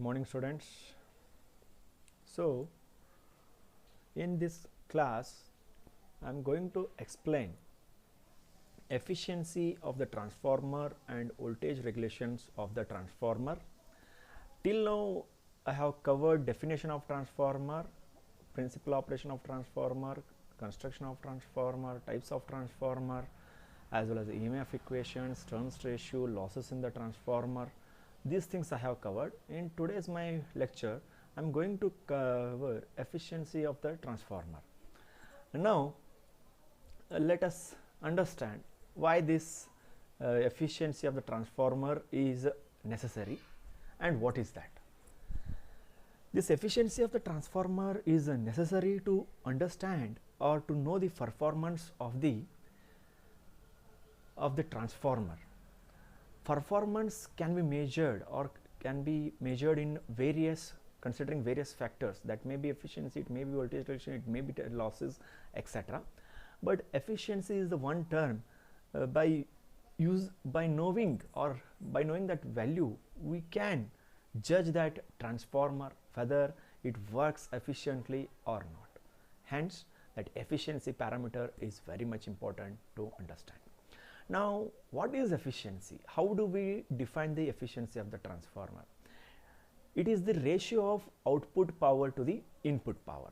morning, students. So in this class I'm going to explain efficiency of the transformer and voltage regulations of the transformer. Till now I have covered definition of transformer, principal operation of transformer, construction of transformer, types of transformer, as well as EMF equations, turns ratio, losses in the transformer. These things I have covered. In today's my lecture I'm going to cover efficiency of the transformer. Now let us understand why this efficiency of the transformer is necessary and what is that. This efficiency of the transformer is necessary to understand or to know the performance of the transformer. Performance can be measured or can be measured in various, considering various factors. That may be efficiency, it may be voltage regulation, it may be losses, etc. But efficiency is the one term by knowing that value we can judge that transformer whether it works efficiently or not. Hence that efficiency parameter is very much important to understand. Now what is efficiency? How do we define the efficiency of the transformer? It is the ratio of output power to the input power,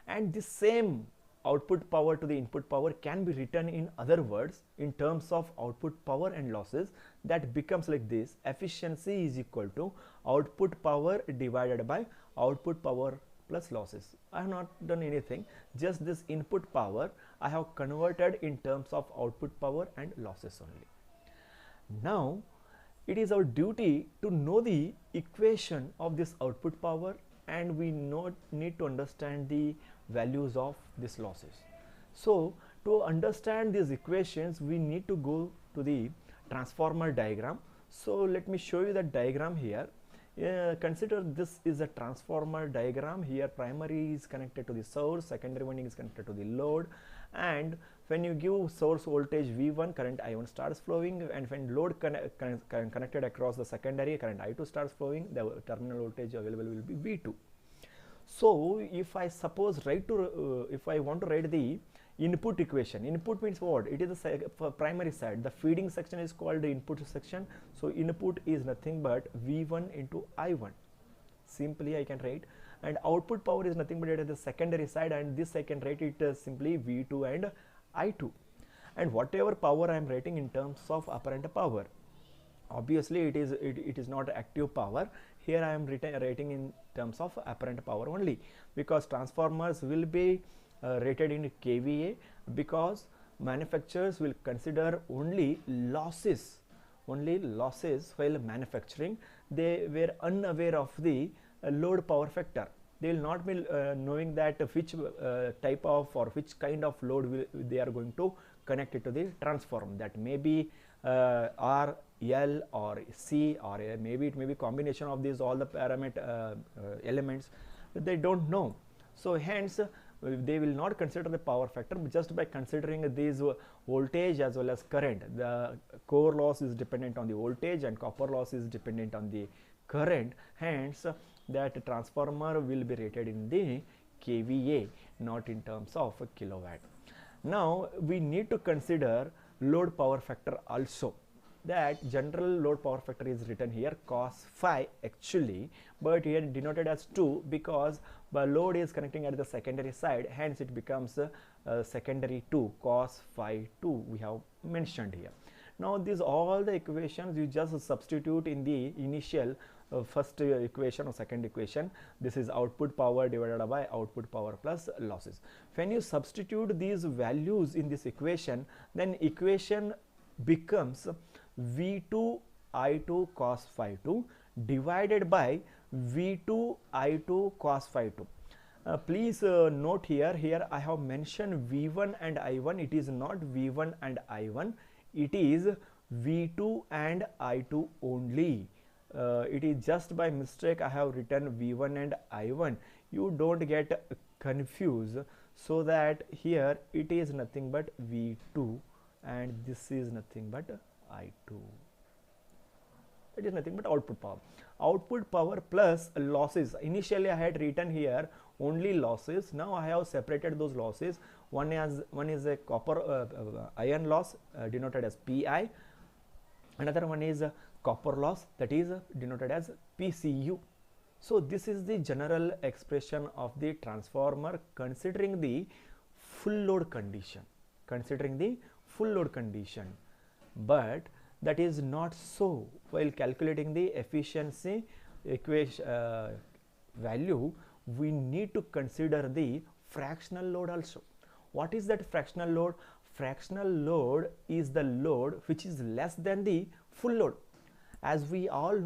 and the same output power to the input power can be written in other words in terms of output power and losses. That becomes like this: efficiency is equal to output power divided by output power plus losses. I have not done anything, just this input power I have converted in terms of output power and losses only. Now it is our duty to know the equation of this output power, and we need to understand the values of these losses. So to understand these equations we need to go to the transformer diagram. So let me show you the diagram here. Consider this is a transformer diagram. Here primary is connected to the source, secondary winding is connected to the load, and when you give source voltage V1, current I1 starts flowing, and when load connected across the secondary, current I2 starts flowing, the terminal voltage available will be V2. So if I suppose if I want to write the input equation, input means what? It is the primary side. The feeding section is called the input section. So input is nothing but V1 into I1. Simply I can write, and output power is nothing but it is the secondary side, and this I can write it simply V2 and I2. And whatever power I am writing in terms of apparent power, obviously it is not active power. Here I am writing in terms of apparent power only, because transformers will be rated in kVA, because manufacturers will consider only losses while manufacturing. They were unaware of the load power factor. They will not be knowing that which type of or which kind of load they are going to connect it to the transformer. That may be R, L or C, or maybe it may be combination of these all the parameter elements. They don't know. So hence they will not consider the power factor just by considering these voltage as well as current. The core loss is dependent on the voltage and copper loss is dependent on the current. Hence that transformer will be rated in the kVA, not in terms of a kilowatt. Now we need to consider load power factor also. That general load power factor is written here cos phi actually, but here denoted as 2 because the load is connecting at the secondary side, hence it becomes secondary 2, cos phi 2 we have mentioned here. Now these all the equations you just substitute in the initial first equation or second equation. This is output power divided by output power plus losses. When you substitute these values in this equation, then equation becomes V2 I2 cos phi 2 divided by V2 I2 cos phi 2. Please note here I have mentioned V1 and I1. It is not V1 and I1, it is V2 and I2 only. It is just by mistake I have written V1 and I1. You don't get confused, so that here it is nothing but V2 and this is nothing but I2. that is nothing but output power. Output power plus losses. Initially I had written here only losses. Now I have separated those losses. One is a copper iron loss denoted as Pi. Another one is copper loss, that is denoted as PCU. So this is the general expression of the transformer considering the full load condition. But that is not so. While calculating the efficiency equation value, we need to consider the fractional load also. What is that fractional load? Fractional load is the load which is less than the full load. As we all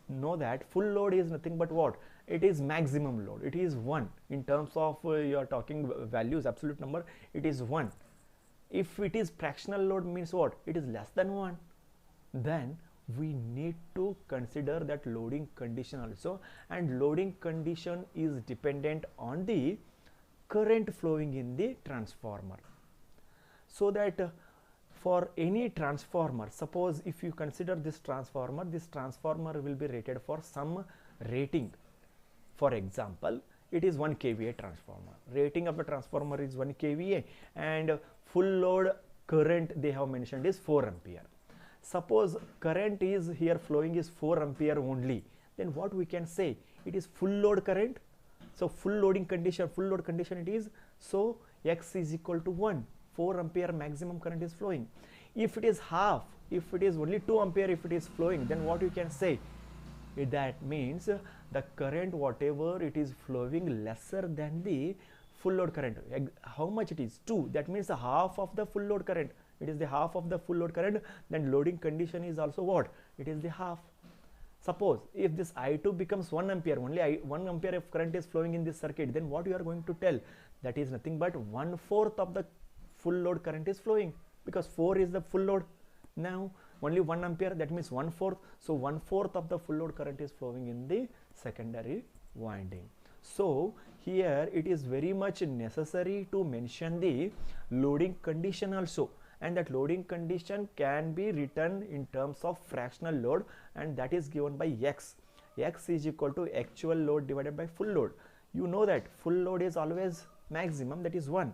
know that full load is nothing but what? It is maximum load. It is 1. In terms of you are talking values, absolute number, it is 1. If it is fractional load, means what? It is less than 1. Then we need to consider that loading condition also, and loading condition is dependent on the current flowing in the transformer. So that for any transformer, suppose if you consider this transformer will be rated for some rating. For example, it is 1 kVA transformer. Rating of the transformer is 1 kVA and full load current they have mentioned is 4 ampere. Suppose current is here flowing is 4 ampere only, then what we can say? It is full load current. So full load condition it is, so X is equal to 1. 4 ampere maximum current is flowing. If it is half, if it is only 2 ampere if it is flowing, then what you can say? That means the current whatever it is flowing lesser than the full load current. How much it is? 2. That means the half of the full load current. It is the half of the full load current. Then loading condition is also what? It is the half. Suppose if this I2 becomes 1 ampere, only 1 ampere of current is flowing in this circuit, then what you are going to tell? That is nothing but 1/4 of the full load current is flowing, because 4 is the full load. Now only 1 ampere, that means 1/4. So 1/4 of the full load current is flowing in the secondary winding. So here it is very much necessary to mention the loading condition also, and that loading condition can be written in terms of fractional load, and that is given by X. X is equal to actual load divided by full load. You know that full load is always maximum, that is 1.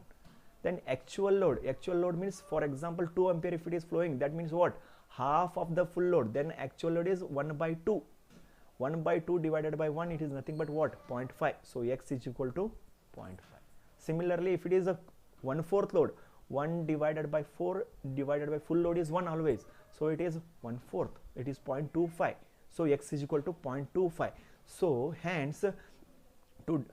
Then actual load means, for example, 2 ampere if it is flowing, that means what? Half of the full load. Then actual load is 1/2. 1/2 divided by 1, it is nothing but what? 0.5. So X is equal to 0.5. Similarly, if it is a 1/4 load, 1 divided by 4 divided by full load is 1 always. So it is 1/4. It is 0.25. So X is equal to 0.25. So hence,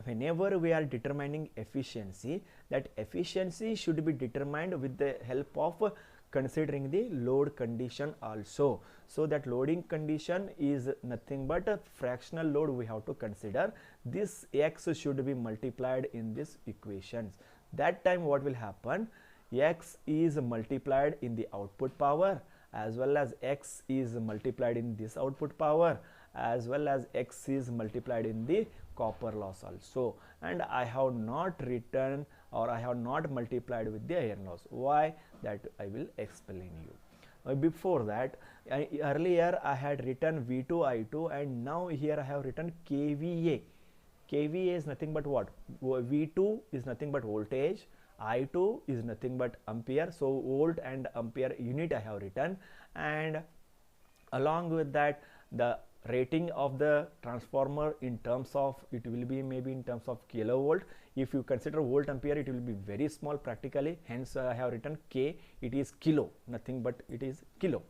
whenever we are determining efficiency, that efficiency should be determined with the help of considering the load condition also. So that loading condition is nothing but a fractional load we have to consider. This X should be multiplied in this equations. That time what will happen? X is multiplied in the output power, as well as X is multiplied in this output power, as well as X is multiplied in the copper loss also. And I have not written, or I have not multiplied with the iron loss. Why? That I will explain you. Before that, earlier I had written V2 I2, and now here I have written kVA. kVA is nothing but what? V2 is nothing but voltage, I2 is nothing but ampere. So volt and ampere unit I have written, and along with that the rating of the transformer in terms of, it will be maybe in terms of kilovolt. If you consider volt ampere, it will be very small practically, hence I have written K, it is kilo, nothing but it is kilo.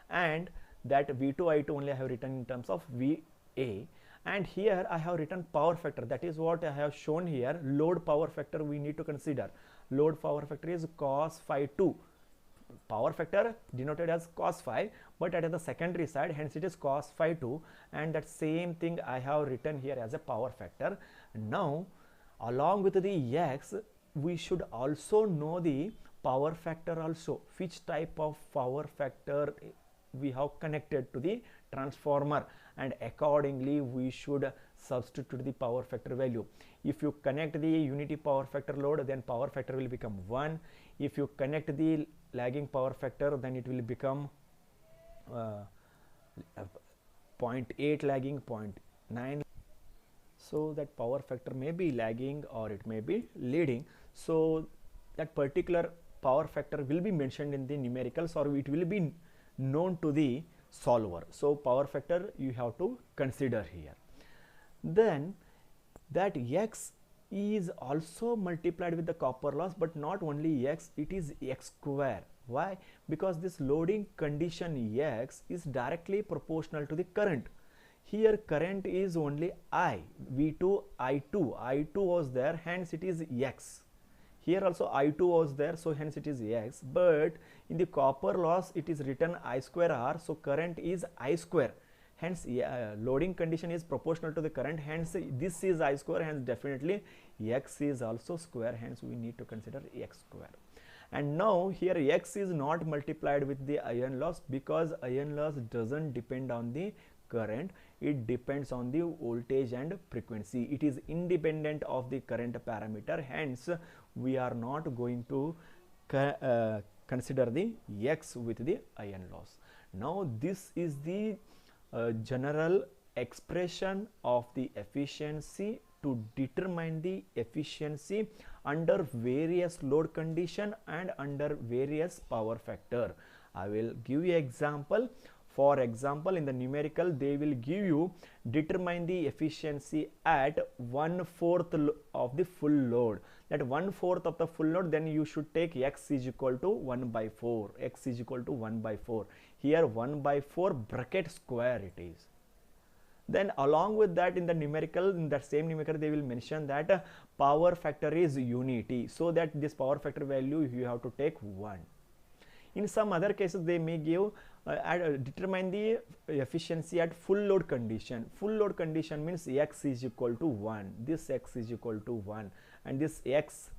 And that V2 I2 only I have written in terms of VA. And here I have written power factor, that is what I have shown here. Load power factor we need to consider. Load power factor is cos phi 2. Power factor denoted as cos phi, but at the secondary side, hence it is cos phi 2, and that same thing I have written here as a power factor. Now along with the X, we should also know the power factor also, which type of power factor we have connected to the transformer, and accordingly we should substitute the power factor value. If you connect the unity power factor load, then power factor will become 1. If you connect the lagging power factor, then it will become 0.8 lagging, 0.9, so that power factor may be lagging or it may be leading. So that particular power factor will be mentioned in the numericals, or it will be known to the solver. So power factor you have to consider here. Then that x is also multiplied with the copper loss, but not only x, it is x square. Why? Because this loading condition x is directly proportional to the current. Here current is only I, V2, I2 was there, hence it is x. Here also I2 was there, so hence it is x. But in the copper loss it is written I square R, so current is I square. Hence loading condition is proportional to the current, hence this is I square, hence definitely x is also square, hence we need to consider x square. And now here x is not multiplied with the iron loss, because iron loss doesn't depend on the current, it depends on the voltage and frequency. It is independent of the current parameter, hence we are not going to consider the x with the iron loss. Now this is the general expression of the efficiency to determine the efficiency under various load condition and under various power factor. I will give you example. For example, in the numerical they will give you determine the efficiency at 1/4 of the full load. That 1/4 of the full load, then you should take x is equal to 1/4. X is equal to 1/4. Here 1/4 bracket square it is. Then along with that, in the numerical, in that same numerical, they will mention that power factor is unity. So that this power factor value you have to take 1. In some other cases they may give determine the efficiency at full load condition. Full load condition means x is equal to 1. This x is equal to 1, and this x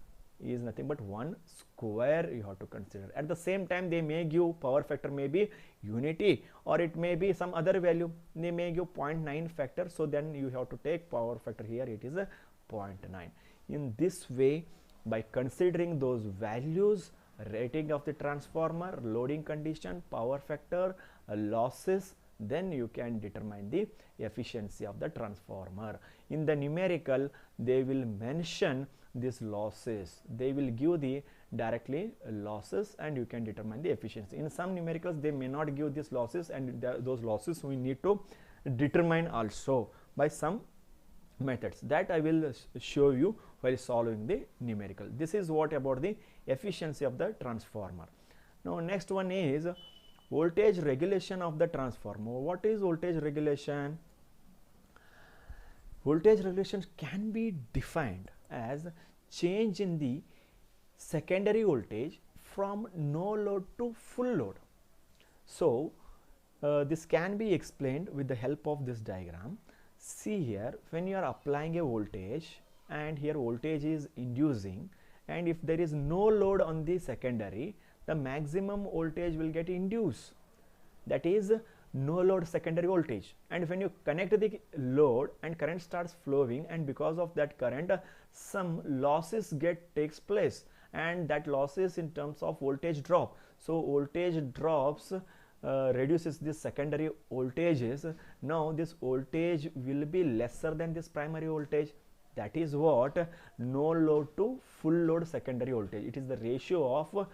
is nothing but 1 square you have to consider. At the same time they may give power factor may be unity, or it may be some other value. They may give 0.9 factor, so then you have to take power factor here, it is a 0.9. In this way, by considering those values, rating of the transformer, loading condition, power factor, losses, then you can determine the efficiency of the transformer. In the numerical they will mention these losses, they will give the directly losses, and you can determine the efficiency. In some numericals they may not give these losses, and those losses we need to determine also by some methods that I will show you while solving the numerical. This is what about the efficiency of the transformer. Now next one is voltage regulation of the transformer. What is voltage regulation? Voltage regulation can be defined as change in the secondary voltage from no load to full load. So this can be explained with the help of this diagram. See here, when you are applying a voltage and here voltage is inducing, and if there is no load on the secondary, the maximum voltage will get induced, that is no load secondary voltage. And when you connect the load and current starts flowing, and because of that current some losses takes place, and that losses in terms of voltage drop. So voltage drops reduces this secondary voltages. Now this voltage will be lesser than this primary voltage. That is what no load to full load secondary voltage. It is the ratio of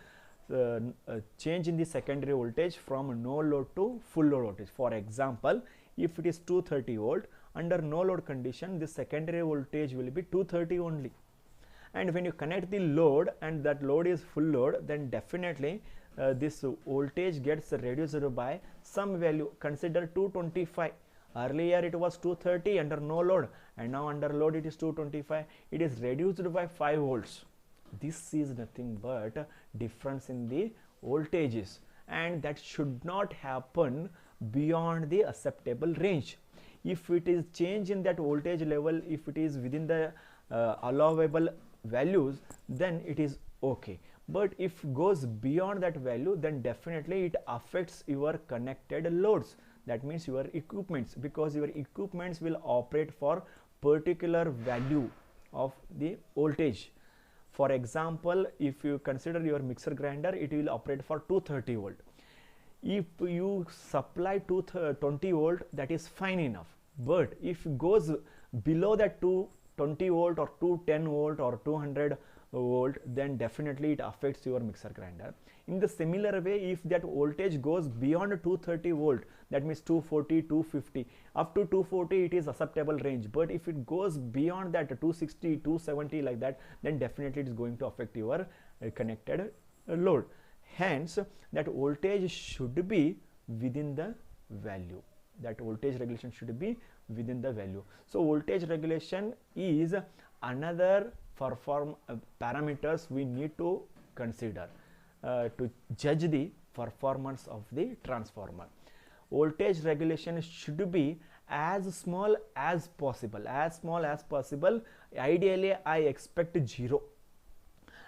change in the secondary voltage from no load to full load voltage. For example, if it is 230 volt, under no load condition the secondary voltage will be 230 only, and when you connect the load and that load is full load, then definitely this voltage gets reduced by some value. Consider 225. Earlier it was 230 under no load, and now under load it is 225. It is reduced by 5 volts. This is nothing but difference in the voltages, and that should not happen beyond the acceptable range. If it is change in that voltage level, if it is within the allowable values, then it is okay. But if goes beyond that value, then definitely it affects your connected loads, that means your equipments, because your equipments will operate for particular value of the voltage. For example, if you consider your mixer grinder, it will operate for 230 volt. If you supply 20 volt, that is fine enough, but if it goes below that 220 volt or 210 volt or 200 volt, then definitely it affects your mixer grinder. In the similar way, if that voltage goes beyond 230 volt, that means 240, 250, up to 240 it is acceptable range, but if it goes beyond that 260, 270 like that, then definitely it is going to affect your connected load. Hence that voltage should be within the value, that voltage regulation should be within the value. So voltage regulation is another parameters we need to consider to judge the performance of the transformer. Voltage regulation should be as small as possible, ideally I expect 0,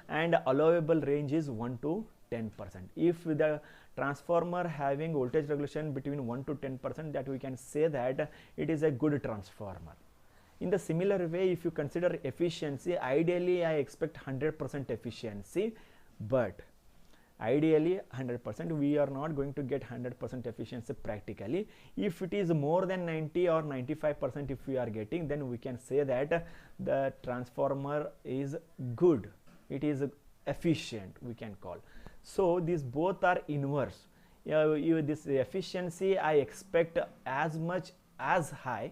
and allowable range is 1 to 10%. If the transformer having voltage regulation between 1 to 10%, that we can say that it is a good transformer. In the similar way, if you consider efficiency, ideally I expect 100% efficiency, but ideally 100%, we are not going to get 100% efficiency practically. If it is more than 90 or 95% if we are getting, then we can say that the transformer is good, it is efficient, we can call. So these both are inverse. This efficiency I expect as much as high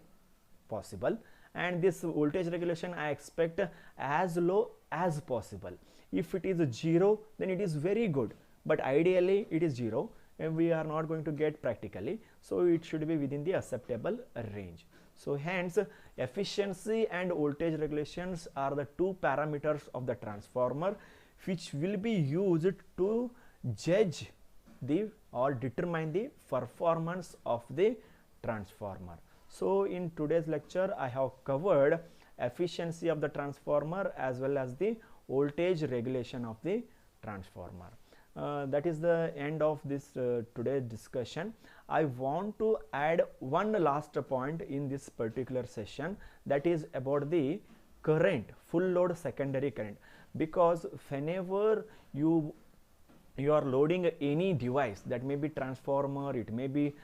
possible, and this voltage regulation I expect as low as possible. If it is 0, then it is very good, but ideally it is 0 and we are not going to get practically, so it should be within the acceptable range. So hence efficiency and voltage regulations are the two parameters of the transformer which will be used to judge the or determine the performance of the transformer. So in today's lecture I have covered efficiency of the transformer as well as the voltage regulation of the transformer. That is the end of this today's discussion. I want to add one last point in this particular session, that is about the current, full load secondary current, because whenever you are loading any device, that may be transformer, it may be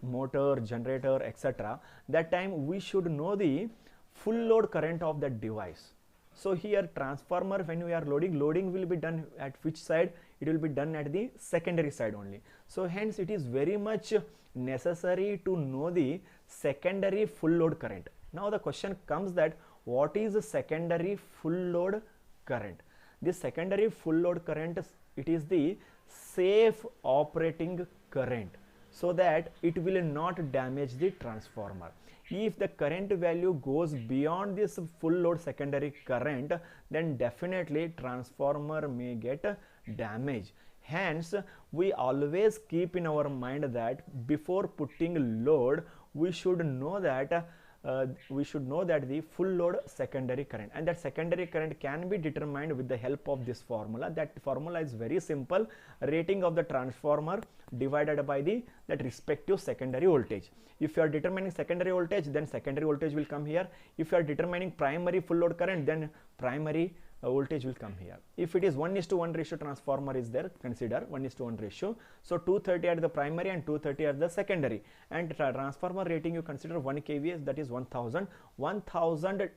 motor, generator, etc., that time we should know the full load current of that device. So here transformer, when we are loading will be done at which side? It will be done at the secondary side only. So hence it is very much necessary to know the secondary full load current. Now the question comes that what is the secondary full load current? This secondary full load current, it is the safe operating current, so that it will not damage the transformer. If the current value goes beyond this full load secondary current, then definitely transformer may get damage. Hence we always keep in our mind that before putting load, we should know that the full load secondary current, and that secondary current can be determined with the help of this formula. That formula is very simple: rating of the transformer divided by that respective secondary voltage. If you are determining secondary voltage, then secondary voltage will come here. If you are determining primary full load current, then primary voltage will come here. If it is 1:1 ratio transformer is there, consider 1:1 ratio. So 230 at the primary and 230 at the secondary, and transformer rating you consider 1 kVA, that is 1000. 1000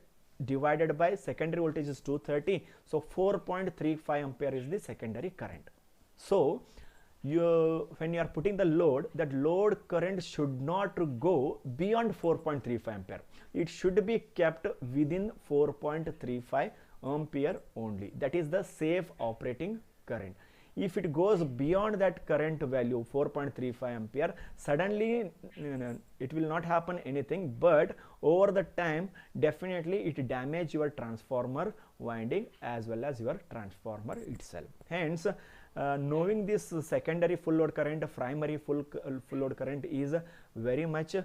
divided by secondary voltage is 230, so 4.35 ampere is the secondary current. So when you are putting the load, that load current should not go beyond 4.35 ampere. It should be kept within 4.35 ampere only. That is the safe operating current. If it goes beyond that current value 4.35 ampere, suddenly it will not happen anything, but over the time definitely it damage your transformer winding as well as your transformer itself. Hence knowing this secondary full load current, primary full load current is very much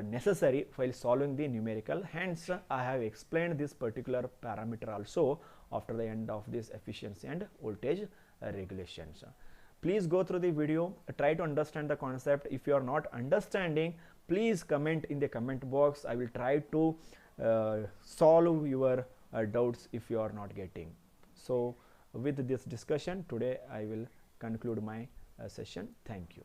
necessary while solving the numerical. Hence I have explained this particular parameter also after the end of this efficiency and voltage regulations. Please go through the video, try to understand the concept. If you are not understanding, please comment in the comment box. I will try to solve your doubts if you are not getting. So with this discussion today, I will conclude my session. Thank you.